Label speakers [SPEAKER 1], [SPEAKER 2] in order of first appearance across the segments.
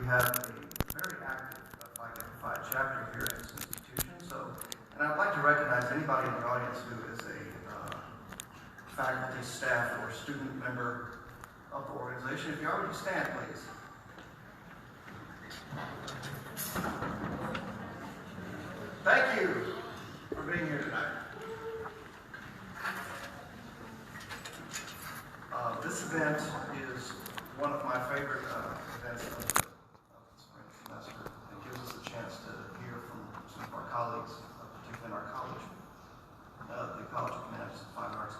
[SPEAKER 1] we have a very active Phi Kappa Phi chapter here at this institution. And I'd like to recognize anybody in the audience who is a faculty, staff, or student member of the organization. If you are, would you stand, please? Thank you for being here tonight. This event is one of my favorite events of the spring semester. It gives us a chance to hear from some of our colleagues, particularly in our college, the College of Humanities and Fine Arts.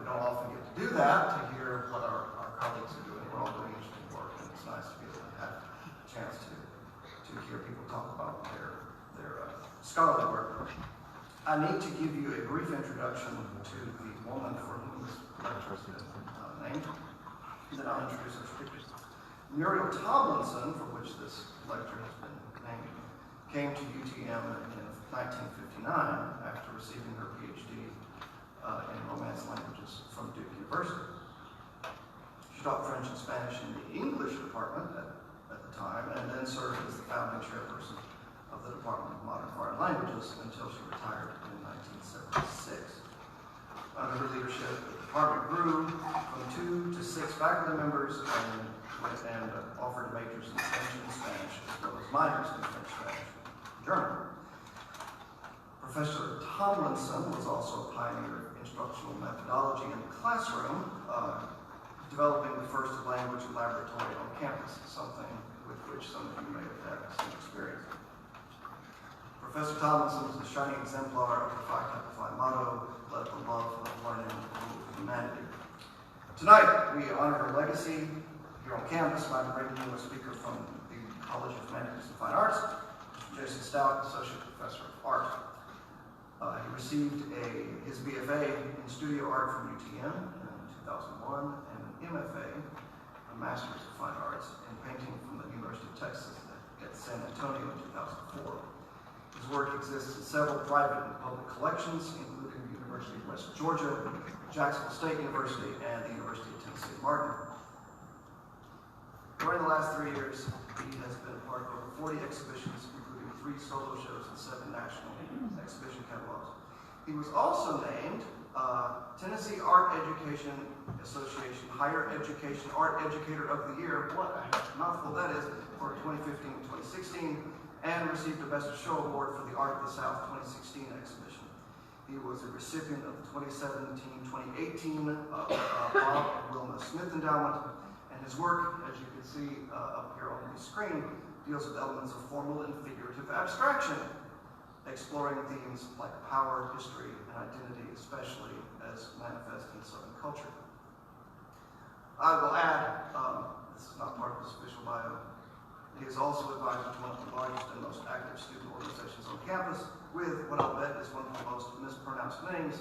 [SPEAKER 1] We don't often get to do that, to hear what our colleagues are doing. We're all doing interesting work, and it's nice to be able to have a chance to hear people talk about their scholarly work. I need to give you a brief introduction to the woman for whom this lecture has been named. Then I'll introduce her speakers. Muriel Tomlinson, for which this lecture has been named, came to UTM in 1959 after receiving her PhD in Romance languages from Duke University. She taught French and Spanish in the English department at the time, and then served as the founding chairperson of the Department of Modern Foreign Languages until she retired in 1976. Under her leadership, the department grew from 2 to 6 faculty members and offered majors in French and Spanish, as well as minors in French, Spanish, and German. Professor Tomlinson was also a pioneer of instructional methodology in the classroom, developing the first language laboratory on campus, something with which some of you may have had some experience. Professor Tomlinson was a shining exemplar of the Phi Kappa Phi motto, let the love of learning rule humanity. Tonight, we honor her legacy here on campus by bringing you a speaker from the College of Humanities and Fine Arts, Jason Stout, Associate Professor of Art. He received his BFA in Studio Art from UTM in 2001 and an MFA, a Master's of Fine Arts, in Painting from the University of Texas at San Antonio in 2004. His work exists in several private and public collections, including the University of West Georgia, Jacksonville State University, and the University of Tennessee Martin. During the last 3 years, he has been a part of over 40 exhibitions, including 3 solo shows and 7 national exhibition catalogs. He was also named Tennessee Art Education Association Higher Education Art Educator of the Year, what a mouthful that is, for 2015-2016, and received the Best of Show Award for the Art of the South 2016 exhibition. He was a recipient of the 2017-2018 Bob and Wilma Smith Endowment, and his work, as you can see up here on the screen, deals with elements of formal and figurative abstraction, exploring themes like power, history, and identity, especially as manifest in Southern culture. I will add, this is not part of his official bio, he is also advisor to one of the largest and most active student organizations on campus, with what I'll bet is one of the most mispronounced names,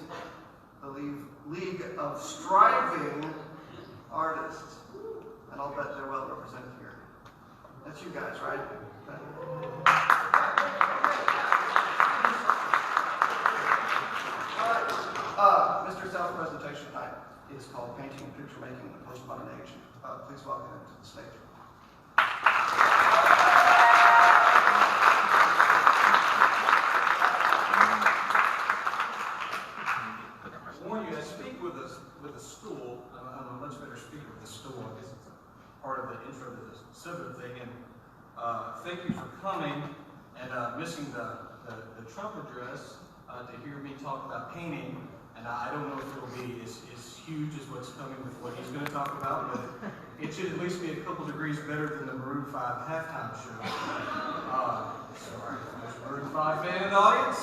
[SPEAKER 1] the League of Striving Artists. And I'll bet they're well represented here. That's you guys, right? Mr. Stout's presentation tonight is called Painting and Picture Making in the Postmodern Age. Please welcome him to the stage.
[SPEAKER 2] Thank you for coming and missing the Trump address to hear me talk about painting. And I don't know if it'll be as huge as what's coming with what he's going to talk about, but it should at least be a couple degrees better than the Maroon 5 halftime show. Sorry, there's a Maroon 5 fan in the audience.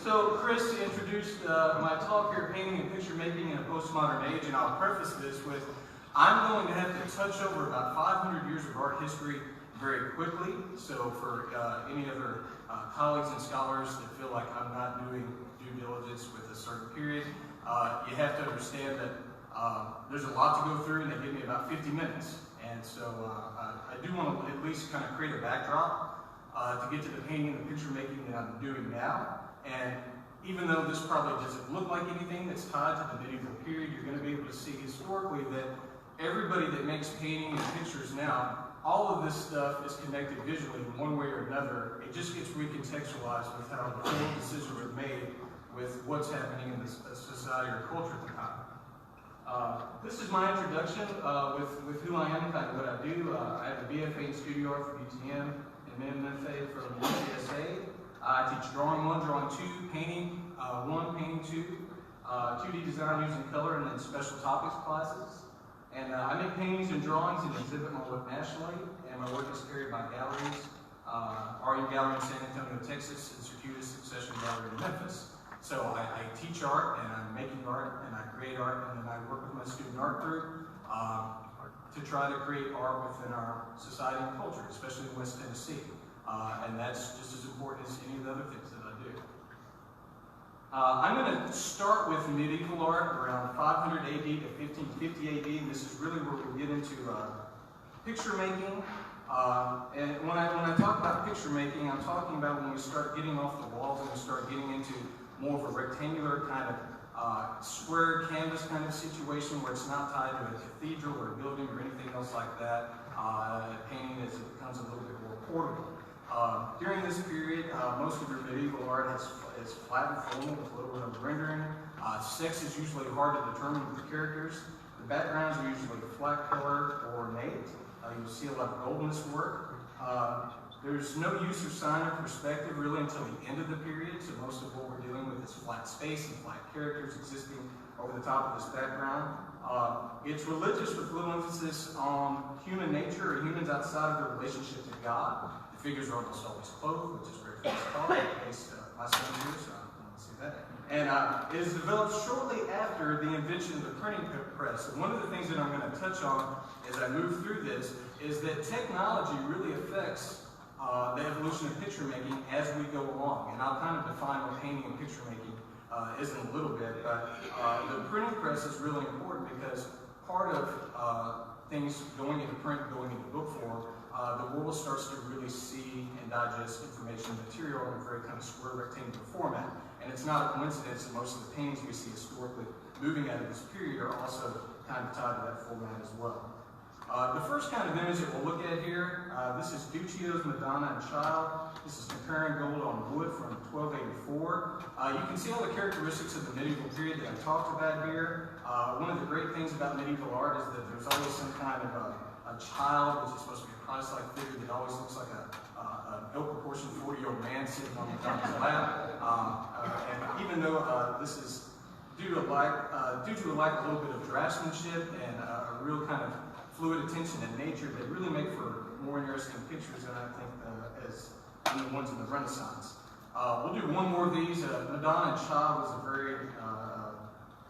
[SPEAKER 2] So Chris introduced my talk here, Painting and Picture Making in a Postmodern Age, and I'll preface this with, I'm going to have to touch over about 500 years of art history very quickly. So for any other colleagues and scholars that feel like I'm not doing due diligence with a certain period, you have to understand that there's a lot to go through, and they give me about 50 minutes. And so I do want to at least kind of create a backdrop to get to the painting and the picture making that I'm doing now. And even though this probably doesn't look like anything that's tied to the medieval period, you're going to be able to see historically that everybody that makes painting and pictures now, all of this stuff is connected visually in one way or another. It just gets recontextualized with how the whole decisions are made with what's happening in this society or culture at the time. This is my introduction with who I am and kind of what I do. I have a BFA in studio art from UTM and an MFA from UCSA. I teach drawing 1, drawing 2, painting 1, painting 2, 2D design using color, and then special topics classes. And I make paintings and drawings and exhibit my work nationally, and my work is carried by galleries, RU Gallery in San Antonio, Texas, and Circuitous Succession Gallery in Memphis. So I teach art, and I'm making art, and I create art, and then I work with my student art group to try to create art within our society and culture, especially in West Tennessee. And that's just as important as any of the other things that I do. I'm going to start with medieval art around 500 AD to 1550 AD, and this is really where we get into picture making. And when I talk about picture making, I'm talking about when we start getting off the walls and we start getting into more of a rectangular kind of square canvas kind of situation where it's not tied to a cathedral or a building or anything else like that. Painting as it becomes a little bit more portable. During this period, most of your medieval art is flat and formal with little bit of rendering. Sex is usually hard to determine with the characters. The backgrounds are usually flat color or ornate. You'll see a lot of goldness work. There's no use of sign or perspective really until the end of the period, so most of what we're dealing with is flat space and flat characters existing over the top of this background. It's religious with little emphasis on human nature or humans outside of their relationship to God. The figures are almost always clothed, which is very philosophical, in case my son here, so I want to see that. And it is developed shortly after the invention of the printing press. And one of the things that I'm going to touch on as I move through this is that technology really affects the evolution of picture making as we go along. And I'll kind of define what painting and picture making is in a little bit, but the printing press is really important because part of things going into print, going into book form, the world starts to really see and digest information and material in a very kind of square rectangular format. And it's not a coincidence that most of the paintings we see historically moving out of this period are also kind of tied to that format as well. The first kind of image that we'll look at here, this is Duccio's Madonna and Child. This is comparing gold on wood from 1284. You can see all the characteristics of the medieval period that I talked about here. One of the great things about medieval art is that there's always some kind of a child, which is supposed to be a Christ-like figure that always looks like an ill-proportioned 40-year-old man sitting on the top of his lap. And even though this is due to a lack of a little bit of draftsmanship and a real kind of fluid attention in nature, they really make for more interesting pictures than I think as the ones in the Renaissance. We'll do one more of these. Madonna and Child was a very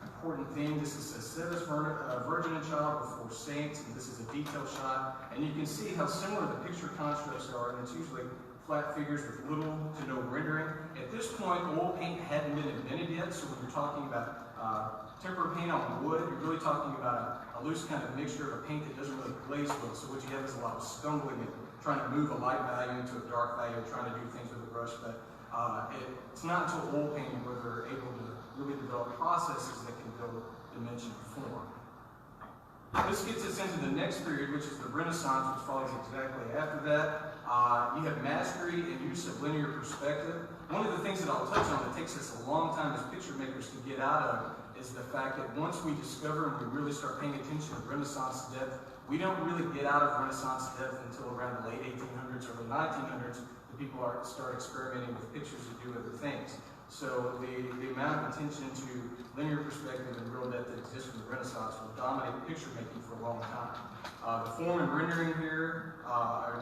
[SPEAKER 2] important theme. This is a Cetus Virgin and Child before saints, and this is a detail shot. And you can see how similar the picture constructs are, and it's usually flat figures with little to no rendering. At this point, oil paint hadn't been invented yet, so when you're talking about tempera paint on wood, you're really talking about a loose kind of mixture of a paint that doesn't really glaze well. So what you have is a lot of stumbling and trying to move a light value into a dark value, trying to do things with a brush. But it's not until oil painting where they're able to really develop processes that can build dimension and form. This gets us into the next period, which is the Renaissance, which follows exactly after that. You have mastery and use of linear perspective. One of the things that I'll touch on that takes us a long time as picture makers to get out of is the fact that once we discover and we really start paying attention to Renaissance depth, we don't really get out of Renaissance depth until around the late 1800s, early 1900s. The people start experimenting with pictures that do other things. So the amount of attention to linear perspective and real depth that exists in the Renaissance will dominate picture making for a long time. The form and rendering here,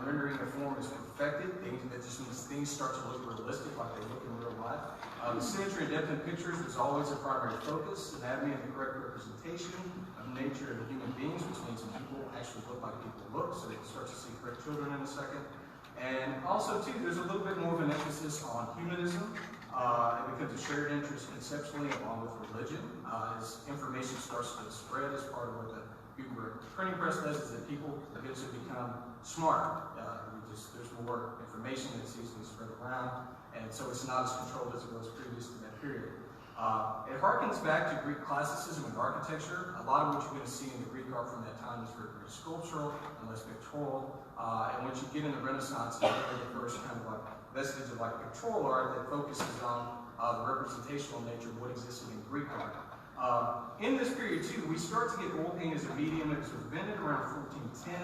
[SPEAKER 2] rendering the form is perfected. That just means things start to look realistic like they look in real life. The symmetry and depth in pictures is always a primary focus. Anatomy and the correct representation of nature and human beings, which means people actually look like people look, so they can start to see correct children in a second. And also, too, there's a little bit more of an emphasis on humanism. It becomes a shared interest conceptually along with religion. As information starts to spread as part of what the Gutenberg printing press does, is that people eventually become smart. There's more information that's easily spread around, and so it's not as controlled as it was previous to that period. It harkens back to Greek classicism and architecture. A lot of what you're going to see in the Greek art from that time is very, very sculptural and less pictorial. And what you get in the Renaissance is really the first kind of like vestige of like pictorial art that focuses on the representational nature of what existed in Greek art. In this period too, we start to get oil paint as a medium. It was invented around 1410.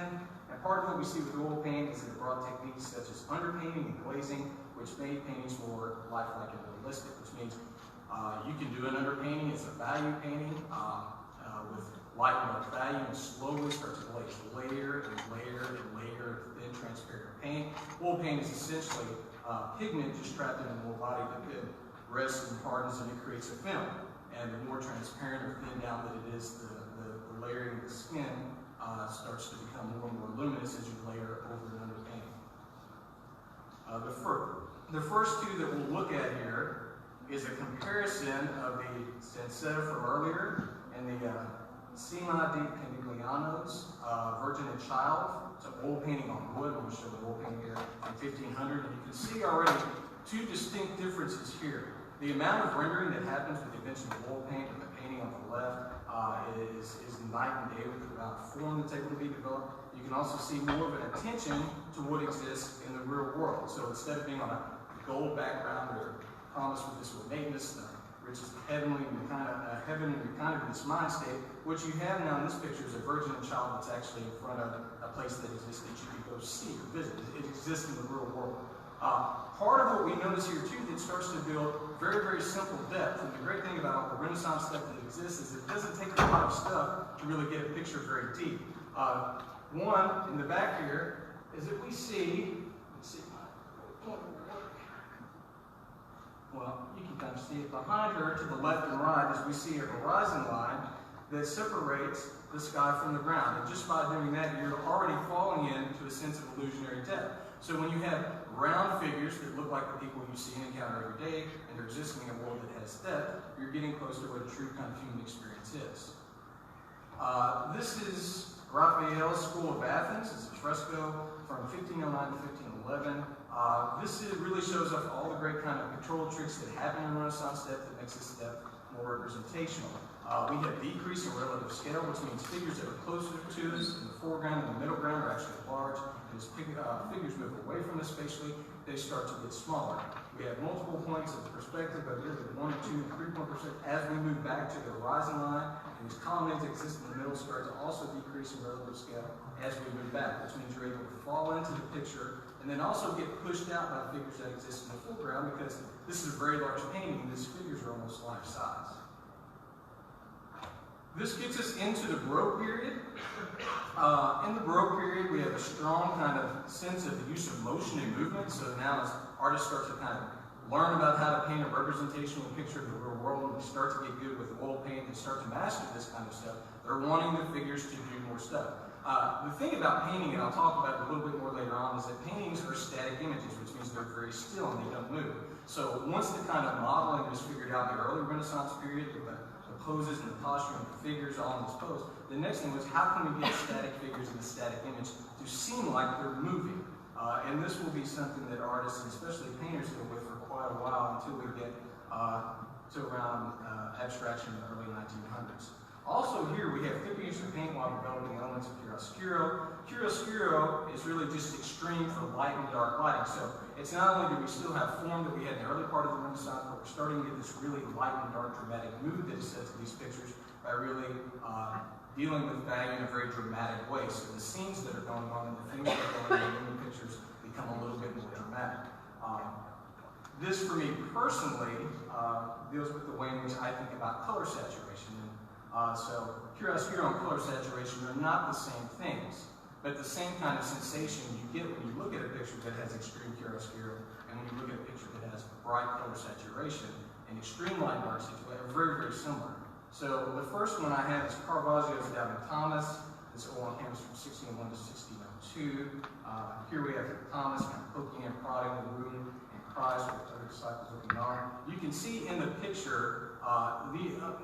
[SPEAKER 2] And part of what we see with oil paint is that it brought techniques such as underpainting and glazing, which made paintings more lifelike and realistic, which means you can do an underpainting. It's a value painting with light and dark value, and slowly start to glaze layer and layer and layer of thin, transparent paint. Oil paint is essentially pigment just trapped in a more body that then rests and hardens, and it creates a film. And the more transparent or thin down that it is, the layering of the skin starts to become more and more luminous as you layer over and under paint. The first two that we'll look at here is a comparison of the Sansetta from earlier and the Cima di Pinigliano's Virgin and Child. It's an oil painting on wood. I'm going to show the oil painting here in 1500. And you can see already two distinct differences here. The amount of rendering that happens with the invention of oil paint and the painting on the left is night and day with the amount of form that's able to be developed. You can also see more of an attention to what exists in the real world. So instead of being on a gold background or promise with this ornateness, which is heavenly and kind of in this mind state, what you have now in this picture is a virgin and child that's actually in front of a place that exists that you can go see or visit. It exists in the real world. Part of what we notice here too that starts to build very, very simple depth. And the great thing about all the Renaissance stuff that exists is it doesn't take a lot of stuff to really get a picture very deep. One in the back here is that we see, well, you can kind of see it behind her to the left and right as we see a horizon line that separates the sky from the ground. And just by doing that, you're already falling into a sense of illusionary depth. So when you have round figures that look like the people you see and encounter every day, and they're existing in a world that has depth, you're getting close to what a true kind of human experience is. This is Raphael's School of Athens. It's a fresco from 1509 to 1511. This really shows off all the great kind of control tricks that happen in Renaissance depth that makes this depth more representational. We have decrease in relative scale, which means figures that are closer to us in the foreground and the middle ground are actually large. And as figures move away from us spatially, they start to get smaller. We have multiple points of perspective, but really 1, 2, and 3 point perspective. As we move back to the horizon line, and these colonnades that exist in the middle start to also decrease in relative scale as we move back, which means you're able to fall into the picture and then also get pushed out by figures that exist in the foreground, because this is a very large painting and these figures are almost life size. This gets us into the Baroque period. In the Baroque period, we have a strong kind of sense of the use of motion and movement. So now as artists start to kind of learn about how to paint a representational picture of the real world, and they start to get good with oil paint and start to master this kind of stuff, they're wanting the figures to do more stuff. The thing about painting, and I'll talk about it a little bit more later on, is that paintings are static images, which means they're very still and they don't move. So once the kind of modeling was figured out in the early Renaissance period, with the poses and the posture and the figures all in this pose, the next thing was how can we get static figures in a static image to seem like they're moving? And this will be something that artists, and especially painters, deal with for quite a while until we get to around abstraction in the early 1900s. Also here we have thicker use of paint while developing elements of chiaroscuro. Chiaroscuro is really just extreme for light and dark lighting. So it's not only do we still have form that we had in the early part of the Renaissance, but we're starting to get this really light and dark dramatic mood that is set to these pictures by really dealing with value in a very dramatic way. So the scenes that are going on and the things that are going on in the pictures become a little bit more dramatic. This, for me personally, deals with the way in which I think about color saturation. So chiaroscuro and color saturation are not the same things, but the same kind of sensation you get when you look at a picture that has extreme chiaroscuro and when you look at a picture that has bright color saturation and extreme light and dark situation are very, very similar. So the first one I have is Caravaggio's Doubting Thomas. This oil on canvas from 1601 to 1602. Here we have Thomas kind of poking and prodding the room and cries with other disciples looking on. You can see in the picture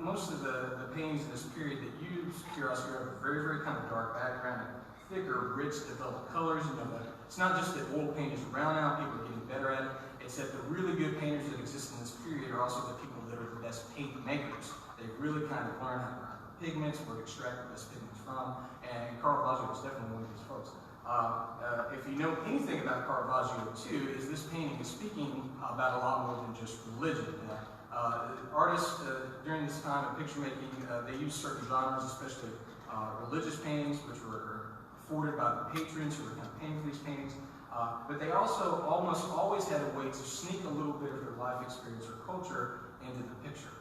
[SPEAKER 2] most of the paintings in this period that use chiaroscuro have a very, very kind of dark background, thicker, rich, developed colors. You know, it's not just that oil paint is around now, people are getting better at it. It's that the really good painters that exist in this period are also the people that are the best paint makers. They've really kind of learned how to work with pigments, where to extract the best pigments from, and Caravaggio is definitely one of these folks. If you know anything about Caravaggio too, is this painting is speaking about a lot more than just religion. Artists during this time of picture making, they used certain genres, especially religious paintings, which were afforded by the patrons who were kind of paying for these paintings. But they also almost always had a way to sneak a little bit of their life experience or culture into the picture.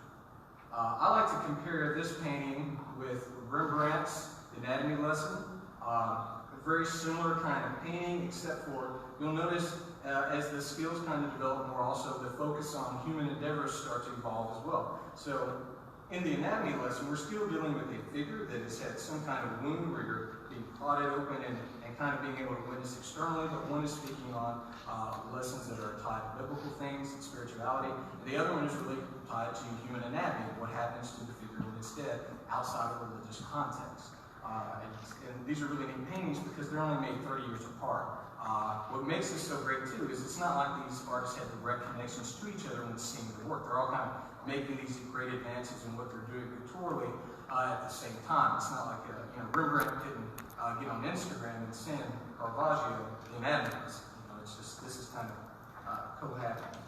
[SPEAKER 2] I like to compare this painting with Rembrandt's Anatomy Lesson. A very similar kind of painting, except for, you'll notice as the skills kind of develop more, also the focus on human endeavors start to evolve as well. So in the Anatomy Lesson, we're still dealing with a figure that has had some kind of wound where you're being prodded open and kind of being able to witness externally, but one is speaking on lessons that are tied to biblical things and spirituality. And the other one is really tied to human anatomy, what happens to the figure when it's dead outside of a religious context. And these are really neat paintings because they're only made 30 years apart. What makes this so great too is it's not like these artists had direct connections to each other when seeing their work. They're all kind of making these great advances in what they're doing pictorially at the same time. It's not like Rembrandt couldn't get on Instagram and send Caravaggio the anatomies. It's just this is kind of co-happening.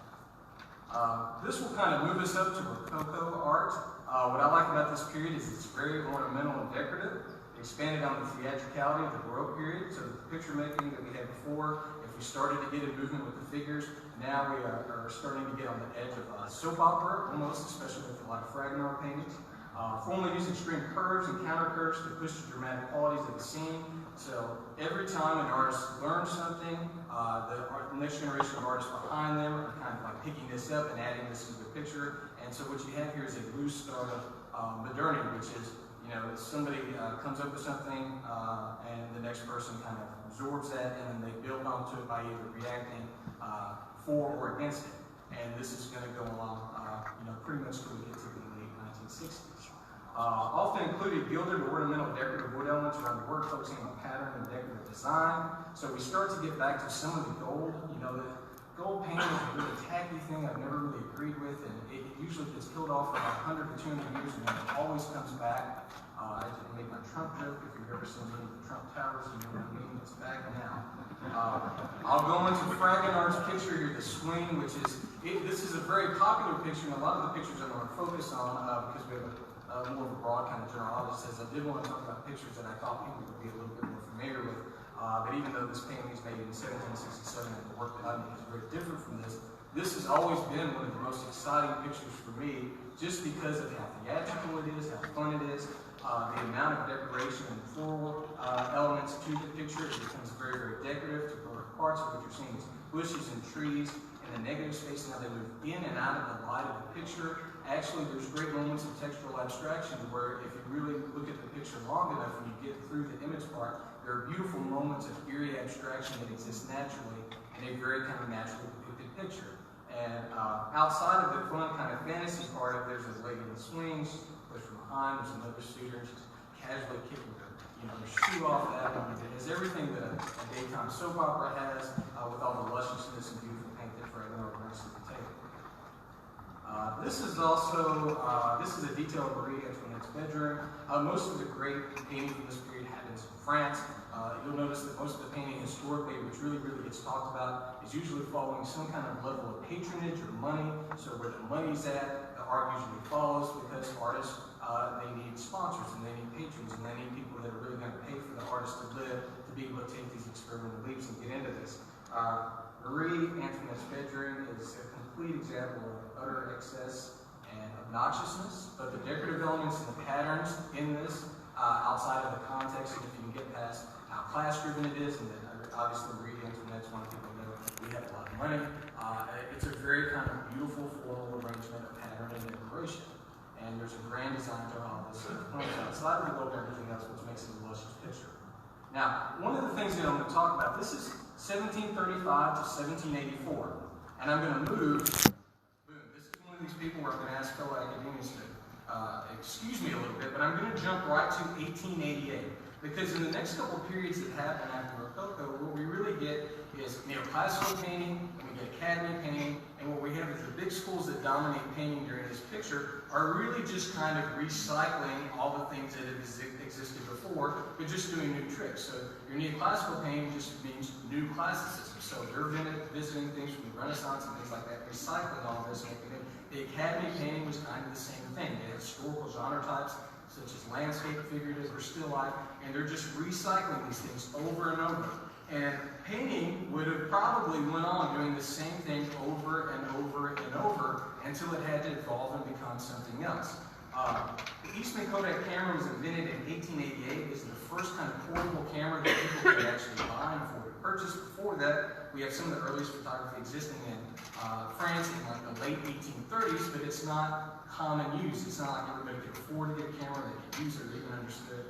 [SPEAKER 2] This will kind of move us up to Rococo art. What I like about this period is it's very ornamental and decorative. Expanded on the theatricality of the Baroque period, so the picture making that we had before, if we started to get a movement with the figures, now we are starting to get on the edge of soap opera, almost, especially with a lot of Fragonard paintings. Formally use extreme curves and counter curves to push the dramatic qualities of the scene. So every time an artist learns something, the next generation of artists behind them are kind of like picking this up and adding this to the picture. And so what you have here is a loose start of modernity, which is somebody comes up with something and the next person kind of absorbs that and then they build onto it by either reacting for or against it. And this is going to go along, pretty much till we get to the late 1960s. Often included gilded or ornamental decorative wood elements around the work, focusing on pattern and decorative design. So we start to get back to some of the gold. The gold painting is a really tacky thing I've never really agreed with, and it usually gets killed off for about 100 to 200 years, and then it always comes back. I didn't make my Trump joke. If you've ever seen any of the Trump towers, you know what I mean. It's back now. I'll go into Fragonard's picture here, the swing, which is, this is a very popular picture, and a lot of the pictures I'm going to focus on, because we have more of a broad kind of general audience, says I did want to talk about pictures that I thought people would be a little bit more familiar with. But even though this painting was made in 1767 and the work that I make is very different from this, this has always been one of the most exciting pictures for me, just because of how theatrical it is, how fun it is, the amount of decoration and floral elements to the picture. It becomes very, very decorative to both parts of what you're seeing is bushes and trees and the negative space, and how they move in and out of the light of the picture. Actually, there's great moments of textural abstraction where if you really look at the picture long enough and you get through the image part, there are beautiful moments of eerie abstraction that exist naturally in a very kind of naturally depicted picture. And outside of the fun kind of fantasy part of there's a lady in the swings, pushed from behind, there's another suitor just casually kicking her shoe off that one. It has everything that a daytime soap opera has with all the lusciousness and beautiful paint that Fragonard brings to the table. This is also, this is a detail of Marie Antoinette's bedroom. Most of the great painting from this period happens in France. You'll notice that most of the painting historically, which really gets talked about, is usually following some kind of level of patronage or money. So where the money's at, the art usually follows, because artists, they need sponsors and they need patrons and they need people that are really going to pay for the artist to live, to be able to take these experimental leaps and get into this. Marie Antoinette's bedroom is a complete example of utter excess and obnoxiousness, but the decorative elements and the patterns in this, outside of the context, and if you can get past how class-driven it is, and that obviously Marie Antoinette's one people know we have a lot of money, it's a very kind of beautiful formal arrangement of pattern and decoration. And there's a grand design to all this outside of the world and everything else, which makes it a luscious picture. Now, one of the things that I'm going to talk about, this is 1735 to 1784, and I'm going to move, boom, this is one of these people where I'm going to ask fellow academics to excuse me a little bit, but I'm going to jump right to 1888, because in the next couple of periods that happen after Rococo, what we really get is neoclassical painting, and we get Academy painting, And what we have is the big schools that dominate painting during this picture are really just kind of recycling all the things that have existed before, but just doing new tricks. So your neoclassical painting just means new classicism. So they're visiting things from the Renaissance and things like that, recycling all this, making it. The Academy painting was kind of the same thing. They had historical genre types, such as landscape, figurative, or still life, and they're just recycling these things over and over. And painting would have probably went on doing the same thing over and over and over until it had to evolve and become something else. The Eastman Kodak camera was invented in 1888. It was the first kind of portable camera that people could actually buy and afford to purchase. Before that, we have some of the earliest photography existing in France in like the late 1830s, but it's not common use. It's not like everybody could afford to get a camera, they could use it, or even understood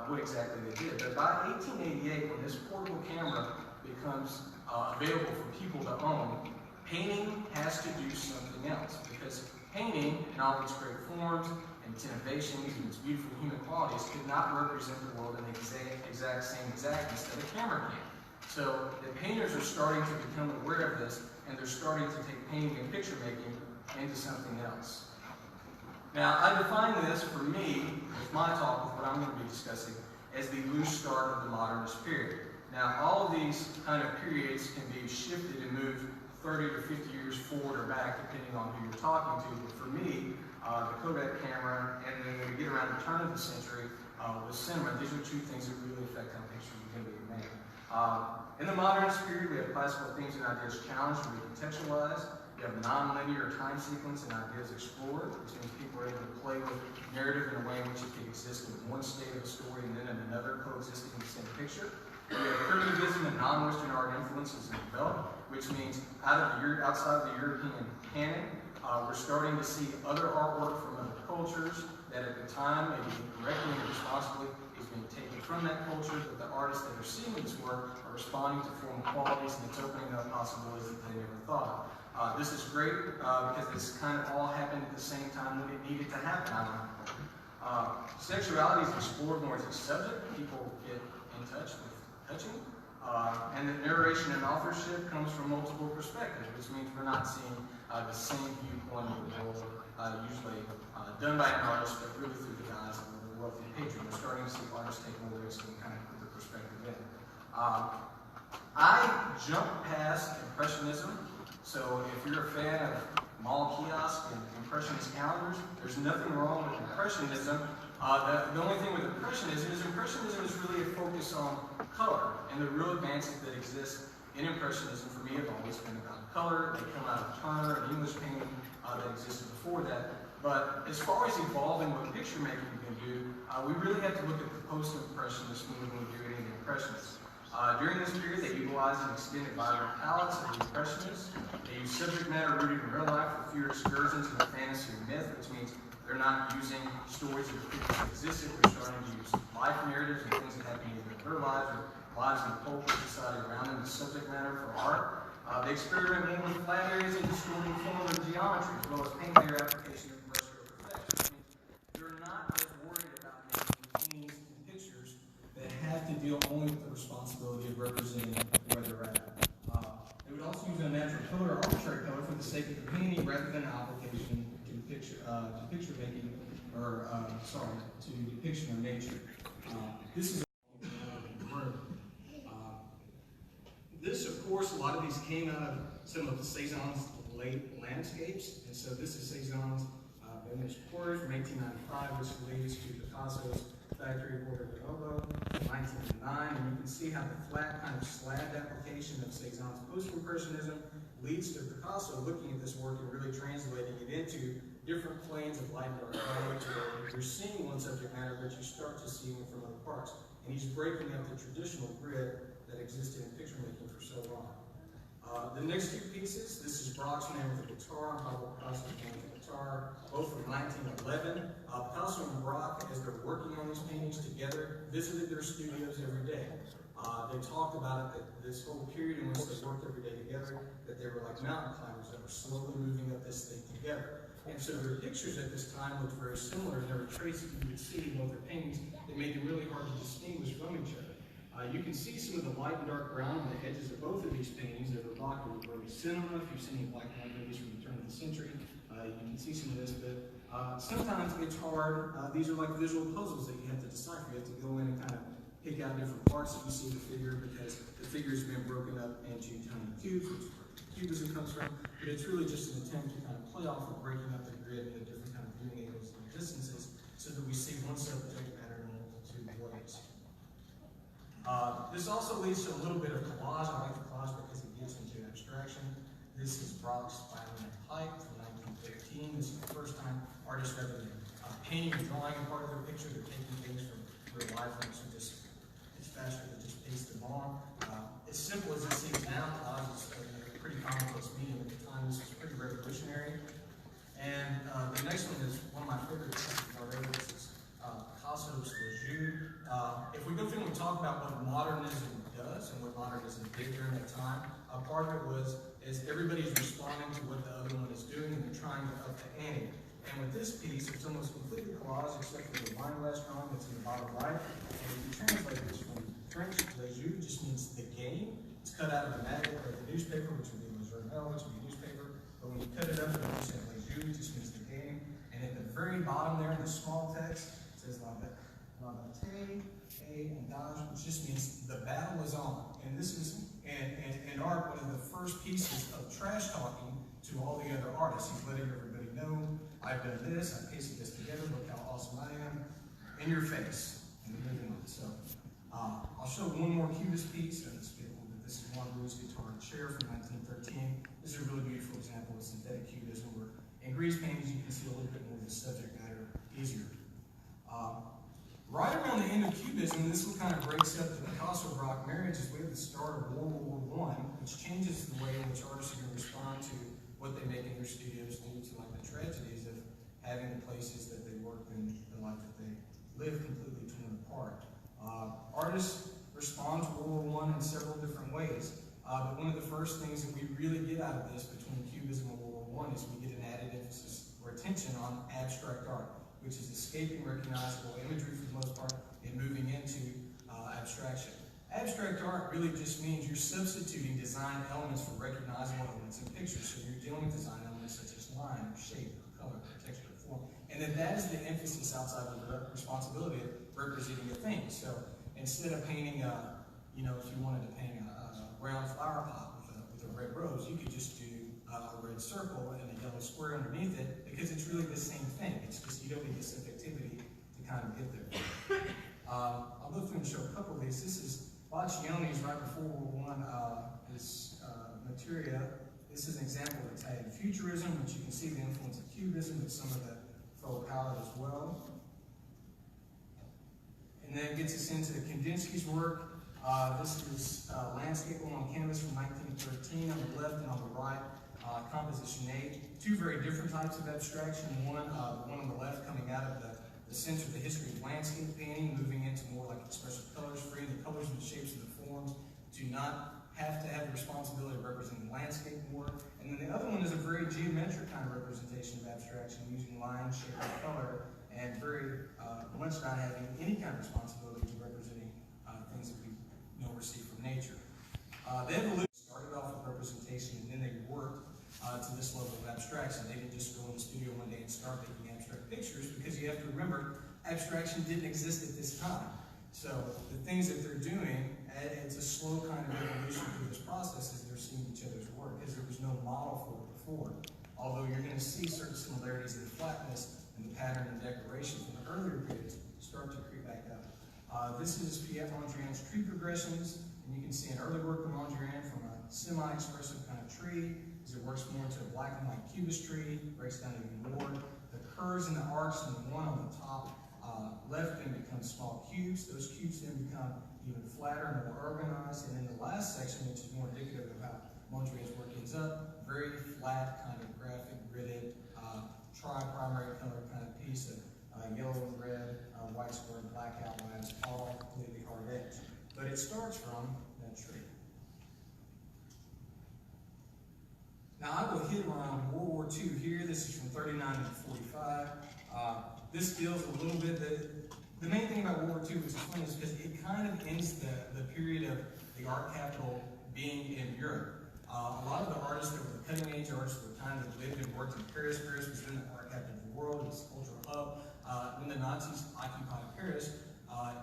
[SPEAKER 2] what exactly they did. But by 1888, when this portable camera becomes available for people to own, painting has to do something else, because painting, in all its great forms and its innovations and its beautiful human qualities, could not represent the world in the exact same exactness that a camera can. So the painters are starting to become aware of this, and they're starting to take painting and picture making into something else. Now, I define this, for me, with my talk, with what I'm going to be discussing, as the loose start of the modernist period. Now, all of these kind of periods can be shifted and moved 30 to 50 years forward or back, depending on who you're talking to. But for me, the Kodak camera, and then when we get around the turn of the century, with cinema, these are two things that really affect how pictures are going to be made. In the modernist period, we have classical themes and ideas challenged and recontextualized. We have non-linear time sequence and ideas explored, which means people are able to play with narrative in a way in which it can exist in one state of a story and then in another coexisting in the same picture. We have primitivism and non-Western art influences in development, which means outside of the European canon, we're starting to see other artwork from other cultures that at the time, maybe incorrectly or responsibly, is being taken from that culture, but the artists that are seeing this work are responding to formal qualities, and it's opening up possibilities that they never thought of. This is great because this kind of all happened at the same time when it needed to happen. Sexuality is explored more as a subject. People get in touch with touching. And the narration and authorship comes from multiple perspectives, which means we're not seeing the same viewpoint of the world, usually done by an artist, but really through the eyes of a wealthy patron. We're starting to see artists take more risk and kind of put their perspective in. I jump past Impressionism, so if you're a fan of mall kiosk and Impressionist calendars, there's nothing wrong with Impressionism. The only thing with Impressionism is really a focus on color, and the real advances that exist in Impressionism for me have always been about color. They come out of Turner and English painting that existed before that. But as far as evolving what picture making can do, we really have to look at the post-Impressionist movement when we do any of the Impressionists. During this period, they utilized and extended vibrant palettes of the Impressionists. They use subject matter rooted in real life with fewer excursions into fantasy or myth, which means they're not using stories that existed. They're starting to use life narratives and things that happen either in their lives or lives in the cultural society around them as subject matter for art. They experiment more with flat areas and distorting form and geometry, as well as paint layer application of brushstroke effects. They're not as worried about making paintings and pictures that have to deal only with the responsibility of representing where they're at. They would also use a natural color or arbitrary color for the sake of the painting rather than application to picture making, or to depiction of nature. This is this, of course, a lot of these came out of some of Cézanne's late landscapes, and so this is Cézanne's image quarters from 1895, which leads to Picasso's Factory Portrait de Novo in 1909, and you can see how the flat kind of slabbed application of Cézanne's post-impressionism leads to Picasso looking at this work and really translating it into different planes of light and dark language, where you're seeing one subject matter, but you start to see it from other parts. And he's breaking up the traditional grid that existed in picture making for so long. The next two pieces, this is Braque's Man with a Guitar and Pablo Picasso's Man with a Guitar, both from 1911. Picasso and Braque, as they're working on these paintings together, visited their studios every day. They talked about it, that this whole period in which they worked every day together, that they were like mountain climbers that were slowly moving up this thing together. And so their pictures at this time looked very similar, and there were traces you could see in both their paintings that made them really hard to distinguish from each other. You can see some of the light and dark brown on the edges of both of these paintings. They're evocative of early cinema. If you've seen any black and white movies from the turn of the century, you can see some of this, but sometimes it's hard. These are like visual puzzles that you have to decipher. You have to go in and kind of pick out different parts that you see the figure, because the figure's been broken up into tiny cubes, which is where cubism comes from, but it's really just an attempt to kind of play off of breaking up the grid into different kind of viewing angles and distances so that we see one subject matter in a multitude of ways. This also leads to a little bit of collage. I like the collage because it gets into abstraction. This is Brock's Spider Pipe from 1915. This is the first time artists, rather than painting and drawing a part of their picture, they're taking things from real life, and so just it's faster to just paste them on. As simple as it seems now, collage is a pretty commonplace medium. At the time, this was pretty revolutionary. And the next one is one of my favorite pieces of art. This is Picasso's Le Jeu. If we go through and we talk about what modernism does and what modernism did during that time, part of it is everybody's responding to what the other one is doing, and they're trying to up the ante. And with this piece, it's almost completely collage except for the wine glass drawing that's in the bottom right. And if you translate this from French, le jeu just means the game. It's cut out of the magazine or the newspaper, which would be le journal, which would be newspaper. But when you cut it up, it just says le jeu, it just means the game. And at the very bottom there in the small text, it says la bataille and dage, which just means the battle is on. And this is in art one of the first pieces of trash talking to all the other artists. He's letting everybody know, I've done this, I've pasted this together, look how awesome I am, in your face. And moving on. So I'll show one more Cubist piece, and this is Juan Ruiz Guitar and Chair from 1913. This is a really beautiful example of synthetic cubism, where in grease paintings you can see a little bit more of the subject matter easier. Right around the end of Cubism, this one kind of breaks up the Picasso-Brock marriage, as we have the start of World War I, which changes the way in which artists are going to respond to what they make in their studios due to like the tragedies of having the places that they work in, the life that they live, completely torn apart. Artists respond to World War I in several different ways, but one of the first things that we really get out of this between Cubism and World War I is we get an added emphasis or attention on abstract art, which is escaping recognizable imagery for the most part and moving into abstraction. Abstract art really just means you're substituting design elements for recognizable elements in pictures. So you're dealing with design elements such as line, or shape, or color, or texture, or form. And then that is the emphasis outside of the responsibility of representing a thing. So instead of painting, if you wanted to paint a brown flower pot with a red rose, you could just do a red circle and a yellow square underneath it, because it's really the same thing. It's just you don't need the subjectivity to kind of get there. I'll go through and show a couple of these. This is Boccioni's right before World War I. This Materia. This is an example of Italian Futurism, which you can see the influence of Cubism with some of the faux palette as well. And then it gets us into Kandinsky's work. This is landscape on canvas from 1913 on the left and on the right. Composition 8. Two very different types of abstraction. One, the one on the left coming out of the center of the history of landscape painting, moving into more like expressive colors, freeing the colors and the shapes and the forms to not have to have the responsibility of representing landscape more. And then the other one is a very geometric kind of representation of abstraction, using line, shape, and color, and very much not having any kind of responsibility to representing things that we know or see from nature. The evolution started off with representation, and then they worked to this level of abstraction. They didn't just go in the studio one day and start making abstract pictures, because you have to remember, abstraction didn't exist at this time. So the things that they're doing, it's a slow kind of evolution through this process as they're seeing each other's work, because there was no model for it before. Although you're going to see certain similarities in the flatness and the pattern and decoration from the earlier periods start to creep back up. This is Pierre Mondrian's tree progressions, and you can see an early work of Mondrian from a semi-expressive kind of tree, as it works more into a black and white cubist tree, breaks down even more. The curves and the arcs and the one on the top left then become small cubes. Those cubes then become even flatter and more organized. And then the last section, which is more indicative of how Mondrian's work ends up, very flat, kind of graphic, gridded, tri-primary color kind of piece of yellow and red, white square and black outlines, all completely hard edged. But it starts from that tree. Now I will hit around World War II here. This is from 39 to 45. This deals a little bit, the main thing about World War work too, which is funny, is because it kind of ends the period of the art capital being in Europe. A lot of the artists that were cutting edge artists at the time that lived and worked in Paris. Paris was then the art capital of the world. It was a cultural hub. When the Nazis occupied Paris,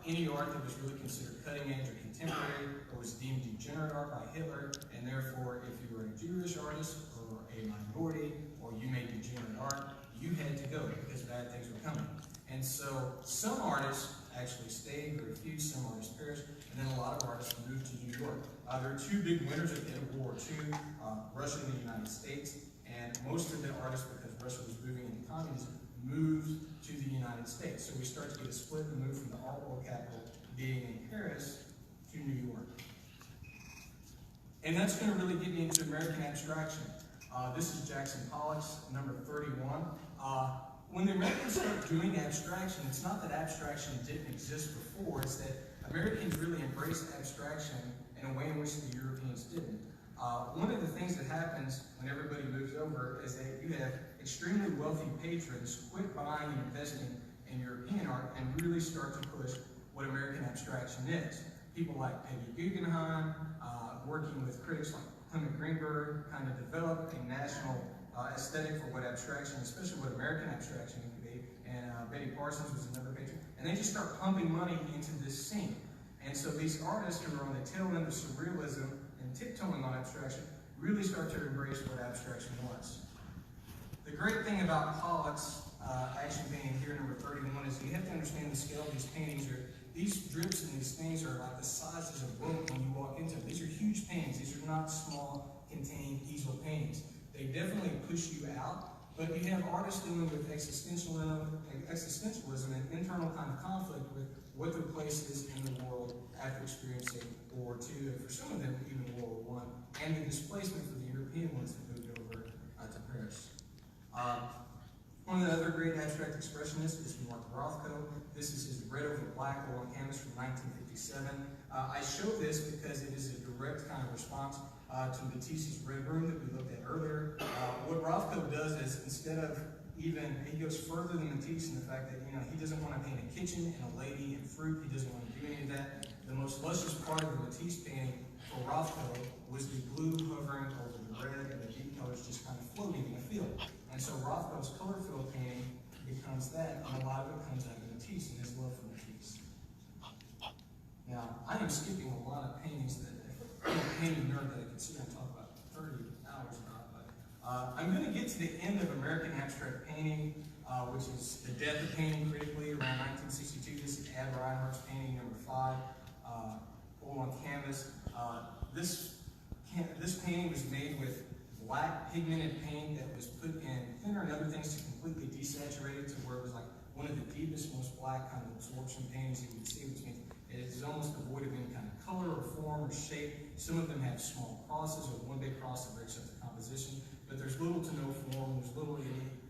[SPEAKER 2] any art that was really considered cutting edge or contemporary or was deemed degenerate art by Hitler, and therefore if you were a Jewish artist or a minority or you made degenerate art, you had to go because bad things were coming. And so some artists actually stayed, very few, some artists perished, and then a lot of artists moved to New York. There are two big winners at the end of World War II, Russia and the United States, and most of the artists, because Russia was moving into communism, moved to the United States. So we start to get a split and move from the art world capital being in Paris to New York. And that's going to really get me into American abstraction. This is Jackson Pollock's number 31. When the Americans started doing abstraction, it's not that abstraction didn't exist before, it's that Americans really embraced abstraction in a way in which the Europeans didn't. One of the things that happens when everybody moves over is that you have extremely wealthy patrons quit buying and investing in European art and really start to push what American abstraction is. People like Peggy Guggenheim, working with critics like Clement Greenberg, kind of develop a national aesthetic for what abstraction, especially what American abstraction can be. And Betty Parsons was another patron. And they just start pumping money into this scene. And so these artists who are on the tail end of surrealism and tiptoeing on abstraction really start to embrace what abstraction was. The great thing about Pollock's action painting here, number 31, is you have to understand the scale of these paintings. These drips and these things are like the sizes of rope when you walk into them. These are huge paintings. These are not small, contained easel paintings. They definitely push you out, but you have artists dealing with existentialism and internal kind of conflict with what their place is in the world after experiencing World War II, and for some of them, even World War I, and the displacement for the European ones that moved over to Paris. One of the other great abstract expressionists is Mark Rothko. This is his red over black oil on canvas from 1957. I show this because it is a direct kind of response to Matisse's Red Room that we looked at earlier. What Rothko does is, instead of he goes further than Matisse in the fact that, he doesn't want to paint a kitchen and a lady and fruit. He doesn't want to do any of that. The most luscious part of the Matisse painting for Rothko was the blue hovering over the red and the deep colors just kind of floating in the field. And so Rothko's color-filled painting becomes that, and a lot of it comes out of Matisse and his love for Matisse. Now, I am skipping a lot of paintings that I'm a painting nerd that I could sit and talk about 30 hours about, but I'm going to get to the end of American abstract painting, which is the death of painting critically around 1962. This is Ad Reinhardt's painting number 5, oil on canvas. This painting was made with black pigmented paint that was put in thinner and other things to completely desaturate it to where it was like one of the deepest, most black kind of absorption paintings you can see, which means it is almost devoid of any kind of color or form or shape. Some of them have small crosses or one big cross that breaks up the composition, but there's little to no form, there's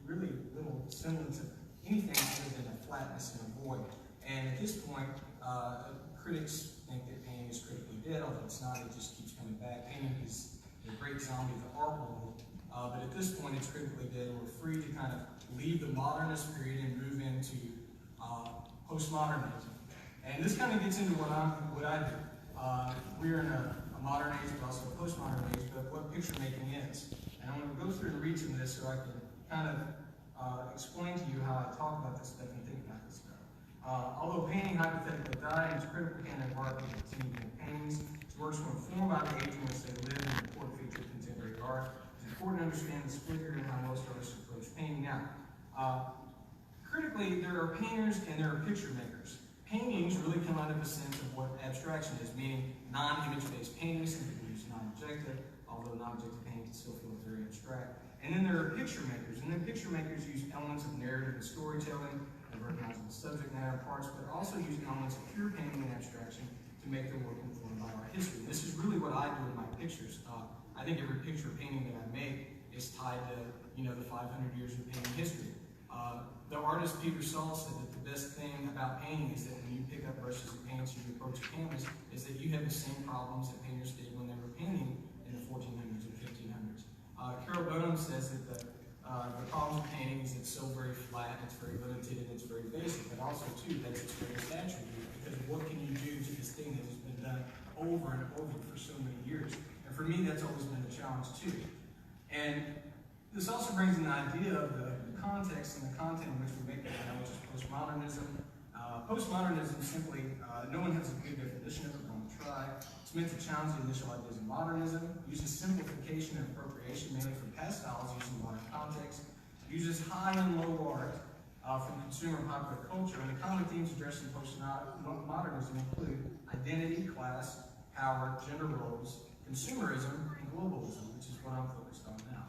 [SPEAKER 2] really little semblance of anything other than a flatness and a void. And at this point, critics think that painting is critically dead, although it's not, it just keeps coming back. Painting is the great zombie of the art world, but at this point it's critically dead. We're free to kind of leave the modernist period and move into postmodernism. And this kind of gets into what I do. We're in a modern age, but also a postmodern age, but what picture making is. And I'm going to go through and read some of this so I can kind of explain to you how I talk about this stuff and think about this stuff. Although painting hypothetically died, it's critical canon of art to continue doing paintings. Its works were informed by the age in which they lived and an important feature of contemporary art. It's important to understand the split here and how most artists approach painting. Now, critically, there are painters and there are picture makers. Paintings really come out of a sense of what abstraction is, meaning non-image-based paintings simply use non-objective, although non-objective painting can still feel very abstract. And then there are picture makers, and then picture makers use elements of narrative and storytelling and recognizable subject matter parts, but also use elements of pure painting and abstraction to make their work informed by our history. This is really what I do in my pictures. I think every picture painting that I make is tied to, the 500 years of painting history. The artist Peter Saul said that the best thing about painting is that when you pick up brushes and paints and you approach a canvas, is that you have the same problems that painters did when they were painting in the 1400s and 1500s. Carol Bonham says that the problem with painting is it's so very flat, it's very limited, and it's very basic, but also, too, that's its greatest attribute, because for me, that's always been a challenge too. And this also brings in the idea of the context and the content in which we make it, which is postmodernism. Postmodernism simply, no one has a good definition of it, but I'm going to try. It's meant to challenge the initial ideas of modernism, uses simplification and appropriation mainly from past styles using modern context, uses high and low art from consumer and popular culture, and the common themes addressed in postmodernism include identity, class, power, gender roles, consumerism, and globalism, which is what I'm focused on now.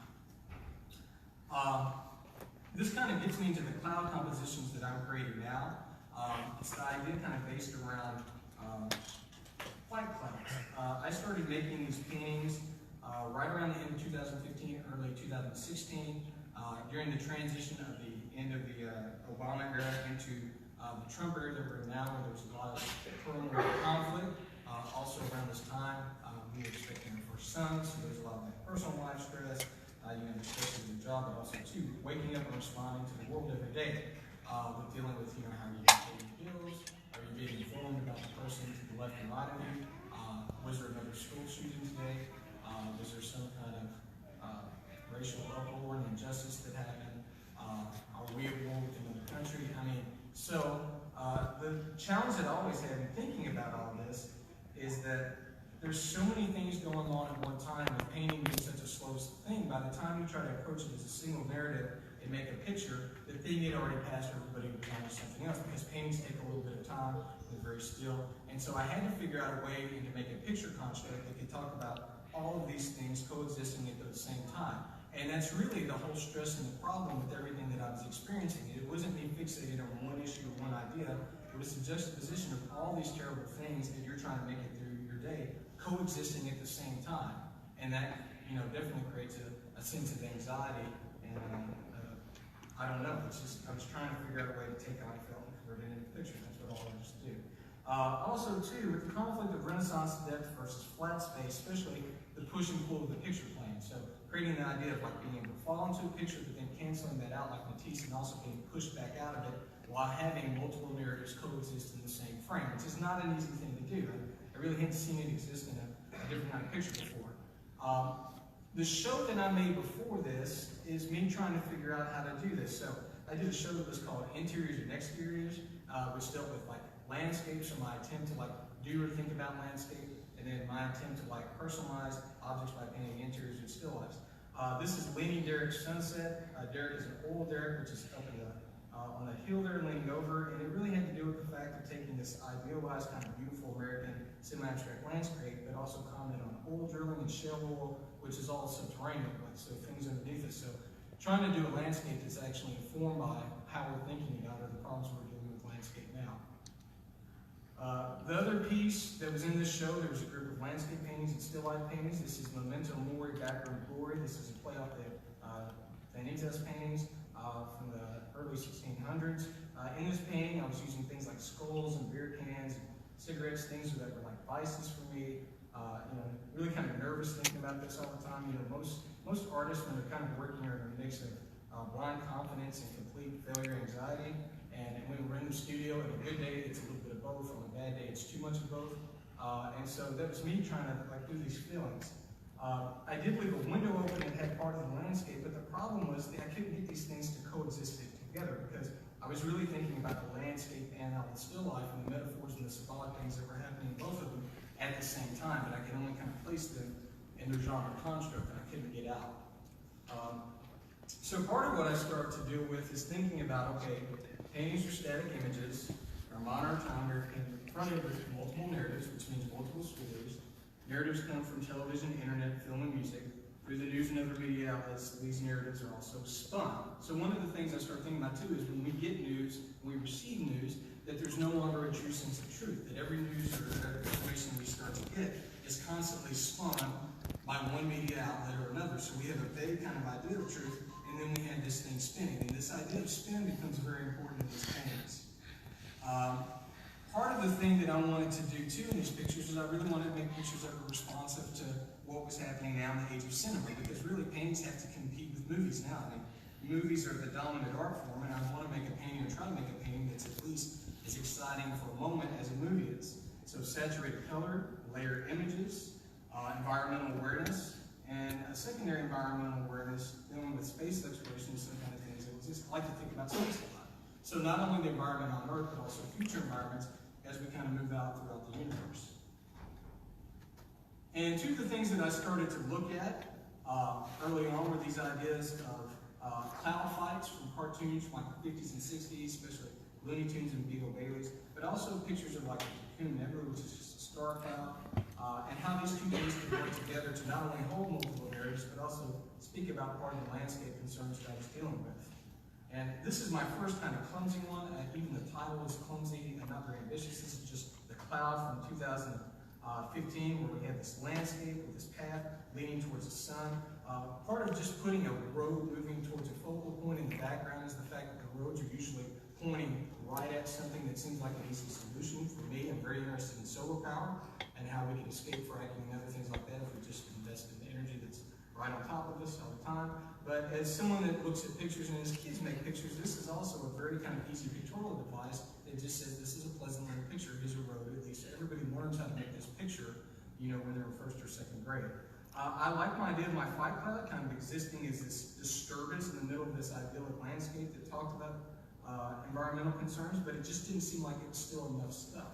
[SPEAKER 2] This kind of gets me into the cloud compositions that I'm creating now. It's the idea kind of based around flight clouds. I started making these paintings right around the end of 2015, early 2016, during the transition of the end of the Obama era into the Trump era that we're in now, where there was a lot of turmoil and conflict. Also around this time, we were expecting our first son, so there's a lot of like, personal life stress, the stress of the job, but also too, waking up and responding to the world every day, with dealing with how you pay your bills, are you being informed about the person to the left and right of you? Was there another school shooting today? Was there some kind of racial uproar and injustice that happened? Are we at war with another country? So the challenge that I always had in thinking about all this is that there's so many things going on at one time, with painting being such a slow thing. By the time you try to approach it as a single narrative and make a picture, the thing had already passed everybody to on to something else, because paintings take a little bit of time, they're very still. And so I had to figure out a way to make a picture construct that could talk about all of these things coexisting at the same time. And that's really the whole stress and the problem with everything that I was experiencing. It wasn't me fixated on one issue or one idea. It was the juxtaposition of all these terrible things that you're trying to make it through your day coexisting at the same time. And that, definitely creates a sense of anxiety. And I don't know, it's just, I was trying to figure out a way to take how I felt and convert it into a picture. That's what all artists do. Also, too, with the conflict of Renaissance depth versus flat space, especially the push and pull of the picture plane. So creating the idea of like being able to fall into a picture, but then canceling that out like Matisse, and also being pushed back out of it while having multiple narratives coexist in the same frame, which is not an easy thing to do. I really hadn't seen it exist in a different kind of picture before. The show that I made before this is me trying to figure out how to do this. So I did a show that was called Interiors and Exteriors, which dealt with like landscapes, or my attempt to like do or think about landscape, and then my attempt to like personalize objects by painting interiors and still lifes. This is leaning Derek's sunset. Derek is an old Derek, which is up in the, on the hill there leaning over, and it really had to do with the fact of taking this idealized kind of beautiful American semi-abstract landscape, but also comment on oil drilling and shale oil, which is all subterranean, like, so things underneath it. So trying to do a landscape that's actually informed by how we're thinking about it, or the problems we're dealing with landscape now. The other piece that was in this show, there was a group of landscape paintings and still life paintings. This is Memento Mori, Backroom Glory. This is a play off the Vanitas paintings from the early 1600s. In this painting, I was using things like skulls and beer cans and cigarettes, things that were like vices for me. Really kind of nervous thinking about this all the time. Most artists, when they're kind of working, are in a mix of blind confidence and complete failure anxiety. And when we're in the studio, on a good day, it's a little bit of both. On a bad day, it's too much of both. And so that was me trying to like do these feelings. I did leave a window open and had part of the landscape, but the problem was that I couldn't get these things to coexist together, because I was really thinking about the landscape and the still life and the metaphors and the symbolic things that were happening in both of them at the same time, but I could only kind of place them in their genre construct, and I couldn't get out. So part of what I start to deal with is thinking about, okay, paintings are static images, are modern time, they're confronted with multiple narratives, which means multiple stories. Narratives come from television, internet, film, and music. Through the news and other media outlets, these narratives are also spun. So one of the things I start thinking about too is when we get news, when we receive news, that there's no longer a true sense of truth, that every news or information we start to get is constantly spun by one media outlet or another. So we have a vague kind of idea of truth, and then we have this thing spinning. And this idea of spin becomes very important in these paintings. Part of the thing that I wanted to do too in these pictures is I really wanted to make pictures that were responsive to what was happening now in the age of cinema, because really paintings have to compete with movies now. Movies are the dominant art form, and I want to make a painting, or try to make a painting that's at least as exciting for a moment as a movie is. So saturated color, layered images, environmental awareness, and a secondary environmental awareness dealing with space exploration and some kind of things. I like to think about space a lot. So not only the environment on Earth, but also future environments as we kind of move out throughout the universe. And two of the things that I started to look at early on were these ideas of cloud fights from cartoons from like the 50s and 60s, especially Looney Tunes and Beagle Baileys, but also pictures of like the Cocoon Nebula, which is just a star cloud, and how these two things can work together to not only hold multiple areas, but also speak about part of the landscape concerns that I was dealing with. And this is my first kind of clumsy one. Even the title is clumsy and not very ambitious. This is just the cloud from 2015, where we have this landscape with this path leading towards the sun. Part of just putting a road moving towards a focal point in the background is the fact that the roads are usually pointing right at something that seems like an easy solution. For me, I'm very interested in solar power and how we can escape fracking and other things like that if we just invest in the energy that's right on top of us all the time. But as someone that looks at pictures and his kids make pictures, this is also a very kind of easy pictorial device. It just says this is a pleasant little picture. Here's a road. At least everybody learns how to make this picture, when they're in first or second grade. I like my idea of my fight cloud kind of existing as this disturbance in the middle of this idyllic landscape that talked about environmental concerns, but it just didn't seem like it was still enough stuff.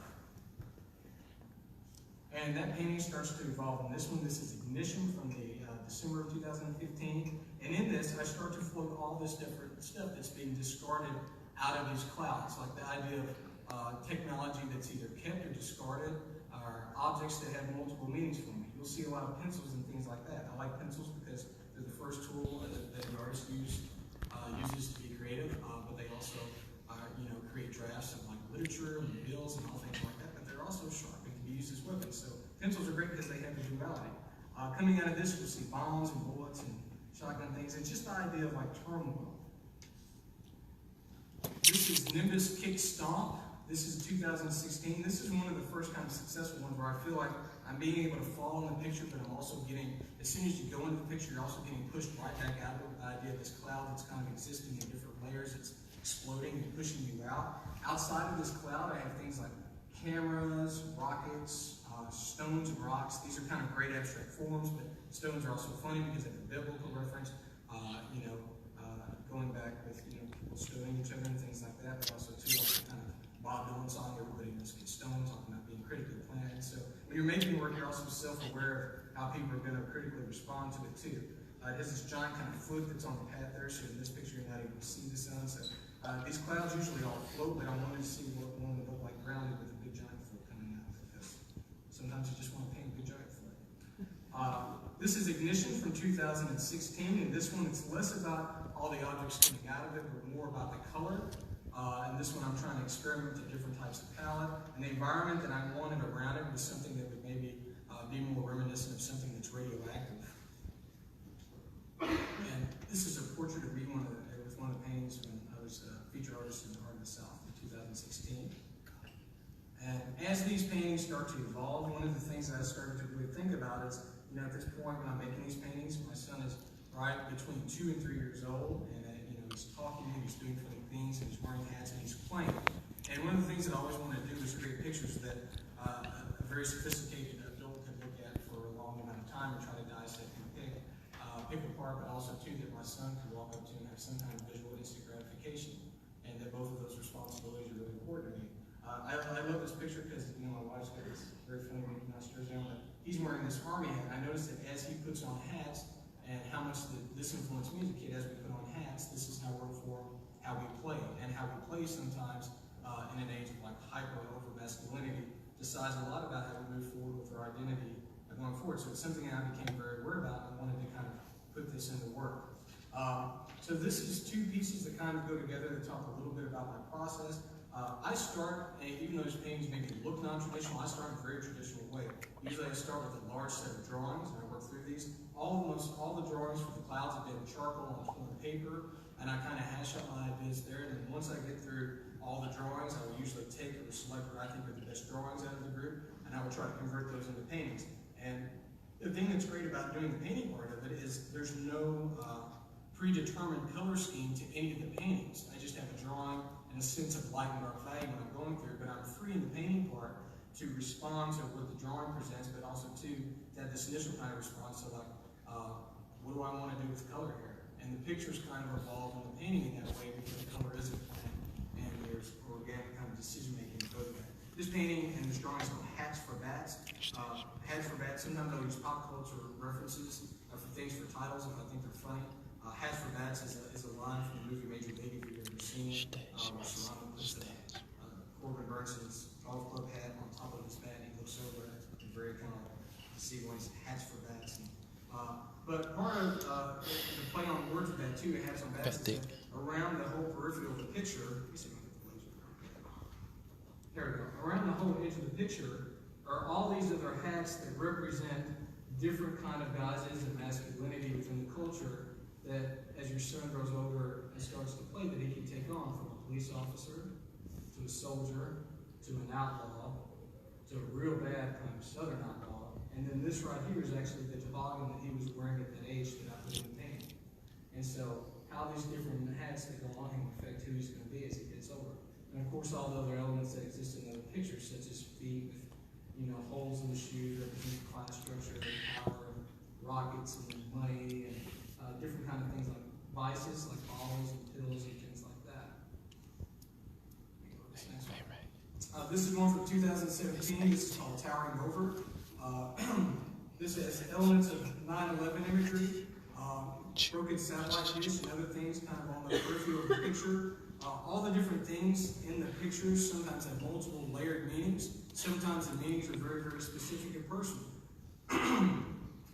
[SPEAKER 2] And that painting starts to evolve. In this one, this is Ignition from the December of 2015. And in this, I start to float all this different stuff that's being discarded out of these clouds, like the idea of technology that's either kept or discarded, or objects that have multiple meanings for me. You'll see a lot of pencils and things like that. I like pencils because they're the first tool that the artist uses to be creative, but they also create drafts of like literature and bills and all things like that, but they're also sharp and can be used as weapons. So pencils are great because they have the duality. Coming out of this, you'll see bombs and bullets and shotgun things. It's just the idea of like turmoil. This is Nimbus Kick Stomp. This is 2016. This is one of the first kind of successful ones where I feel like I'm being able to fall in the picture, but I'm also getting, as soon as you go into the picture, you're also getting pushed right back out of it with the idea of this cloud that's kind of existing in different layers. It's exploding and pushing you out. Outside of this cloud, I have things like cameras, rockets, stones and rocks. These are kind of great abstract forms, but stones are also funny because of the biblical reference, going back with, people stoning each other and things like that, but also too, also kind of Bob Dylan song, everybody knows get stoned, talking about being critically planned. So when you're making work, you're also self-aware of how people are going to critically respond to it too. It has this giant kind of foot that's on the path there, so in this picture you're not able to see the sun. So these clouds usually all float, but I wanted to see what one would look like grounded with a big giant foot coming out, because sometimes you just want to paint a big giant foot. This is Ignition from 2016, and this one it's less about all the objects coming out of it, but more about the color. And this one I'm trying to experiment with different types of palette, and the environment that I wanted around it was something that would maybe be more reminiscent of something that's radioactive. And this is a portrait of me with one of the paintings when I was a featured artist in the Art of the South in 2016. And as these paintings start to evolve, one of the things that I started to really think about is, at this point when I'm making these paintings, my son is right between 2 and 3 years old, and he's talking, and he's doing funny things, and he's wearing hats, and he's playing. And one of the things that I always wanted to do was create pictures that a very sophisticated adult could look at for a long amount of time and try to dissect and pick apart, but also too that my son could walk up to and have some kind of visual instant gratification, and that both of those responsibilities are really important to me. I love this picture because my wife's got this very funny Mickey Mouse jersey on, but he's wearing this army hat. I noticed that as he puts on hats, and how much this influenced me as a kid, as we put on hats, this is how we're formed, how we play, and how we play sometimes in an age of like hyper over masculinity decides a lot about how we move forward with our identity going forward. So it's something that I became very aware about and wanted to kind of put this into work. So this is two pieces that kind of go together to talk a little bit about my process. I start, even though these paintings maybe look non-traditional, I start in a very traditional way. Usually I start with a large set of drawings, and I work through these. Almost all the drawings for the clouds have been charcoal on torn paper, and I kind of hash out my ideas there. And then once I get through all the drawings, I will usually take or select what I think are the best drawings out of the group, and I will try to convert those into paintings. And the thing that's great about doing the painting part of it is there's no predetermined color scheme to any of the paintings. I just have a drawing and a sense of light and dark value when I'm going through, but I'm free in the painting part to respond to what the drawing presents, but also to have this initial kind of response to like, what do I want to do with color here? And the pictures kind of evolve in the painting in that way because color isn't planned, and there's organic kind of decision making in both that. This painting and this drawing is called Hats for Bats. Hats for Bats, sometimes I'll use pop culture references for things for titles if I think they're funny. Hats for Bats is a line from the movie Major League, if you've ever seen it. Serrano puts Corbin Burns' golf club hat on top of his bat, and he looks over at it, and very kind of deceiving when he says Hats for Bats. But part of the play on words with that too, it has on bats, is that around the whole peripheral of the picture, let me see if I can get the laser. There we go. Around the whole edge of the picture are all these other hats that represent different kind of guises and masculinity within the culture that, as your son grows older and starts to play, that he can take on, from a police officer to a soldier to an outlaw to a real bad kind of southern outlaw. And then this right here is actually the toboggan that he was wearing at that age that I put in the painting. And so how these different hats that go on him affect who he's going to be as he gets older. And of course, all the other elements that exist in the pictures, such as feet with, holes in the shoes, representing class structure and power, and rockets and money, and different kind of things like vices, like bottles and pills and things like that. This is one from 2017. This is called Towering Over. This has elements of 9/11 imagery, broken satellite dish, and other things kind of on the periphery of the picture. All the different things in the pictures sometimes have multiple layered meanings. Sometimes the meanings are very, very specific and personal.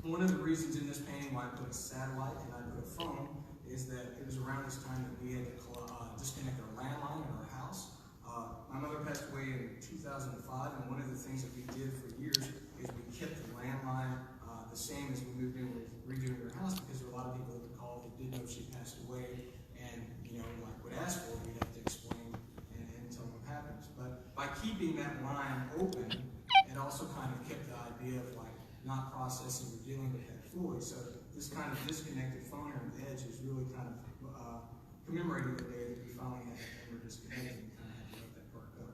[SPEAKER 2] One of the reasons in this painting why I put a satellite and I put a phone is that it was around this time that we had to disconnect our landline in our house. My mother passed away in 2005, and one of the things that we did for years is we kept the landline the same as we moved in with redoing our house, because there were a lot of people that would call that didn't know if she passed away, and like would ask for it, we'd have to explain and tell them what happens. But by keeping that line open, it also kind of kept the idea of like not processing or dealing with that fully. So this kind of disconnected phone here on the edge is really kind of commemorating the day that we finally had that camera disconnected and kind of had to let that part go.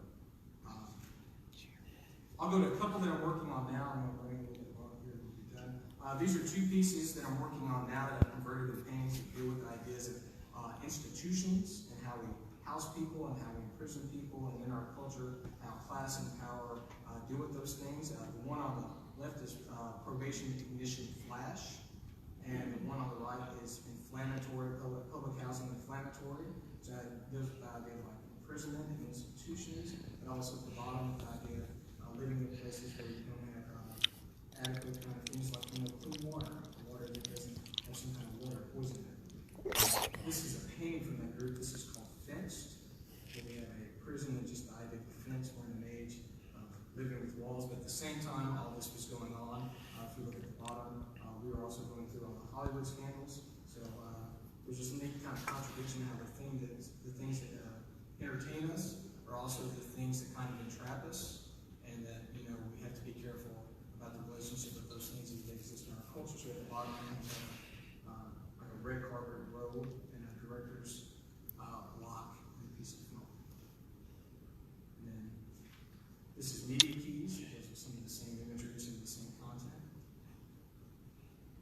[SPEAKER 2] I'll go to a couple that I'm working on now. I'm going to bring a little bit more here and we'll be done. These are two pieces that I'm working on now that I've converted to paintings that deal with the ideas of institutions and how we house people and how we imprison people, and in our culture, how class and power deal with those things. The one on the left is probation ignition flash, and the one on the right is inflammatory, public housing inflammatory. So that deals with the idea of like imprisonment in institutions, but also at the bottom, the idea of living in places where you don't have adequate kind of things like clean water that doesn't have some kind of water poison in it. This is a painting from that group. This is called Fenced. So we have a prison that just died at the fence. We're in an age of living with walls, but at the same time, all this was going on. If you look at the bottom, we were also going through all the Hollywood scandals. So there's just a neat kind of contradiction how the things that entertain us are also the things that kind of entrap us, and that we have to be careful about the relationship of those things that exist in our culture. So at the bottom, we have like a red carpet robe and a director's lock and a piece of film. And then this is media keys. It has some of the same imagery, some of the same content.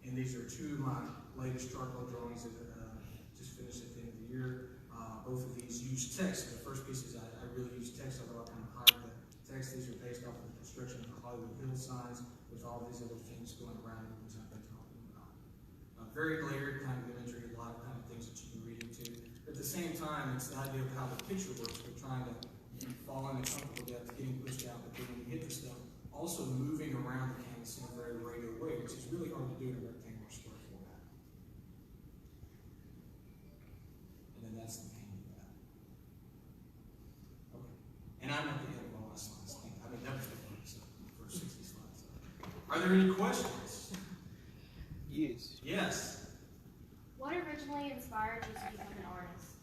[SPEAKER 2] And these are two of my latest charcoal drawings that just finished at the end of the year. Both of these use text. The first piece is I really use text, although I kind of hide the text. These are based off of the construction of the Hollywood Hill signs with all these other things going around it, which I've been talking about. Very layered kind of imagery, a lot of kind of things that you can read into. But at the same time, it's the idea of how the picture works. We're trying to fall into comfortable depth, getting pushed out, but then when you hit the stuff, also moving around the canvas in a very radial way, which is really hard to do in a rectangular square format. And then that's the painting of that. Okay. And I'm at the end of all my slides. I've been done for 60 slides. Are there any questions?
[SPEAKER 3] Yes.
[SPEAKER 2] Yes.
[SPEAKER 4] What originally inspired you to become an artist?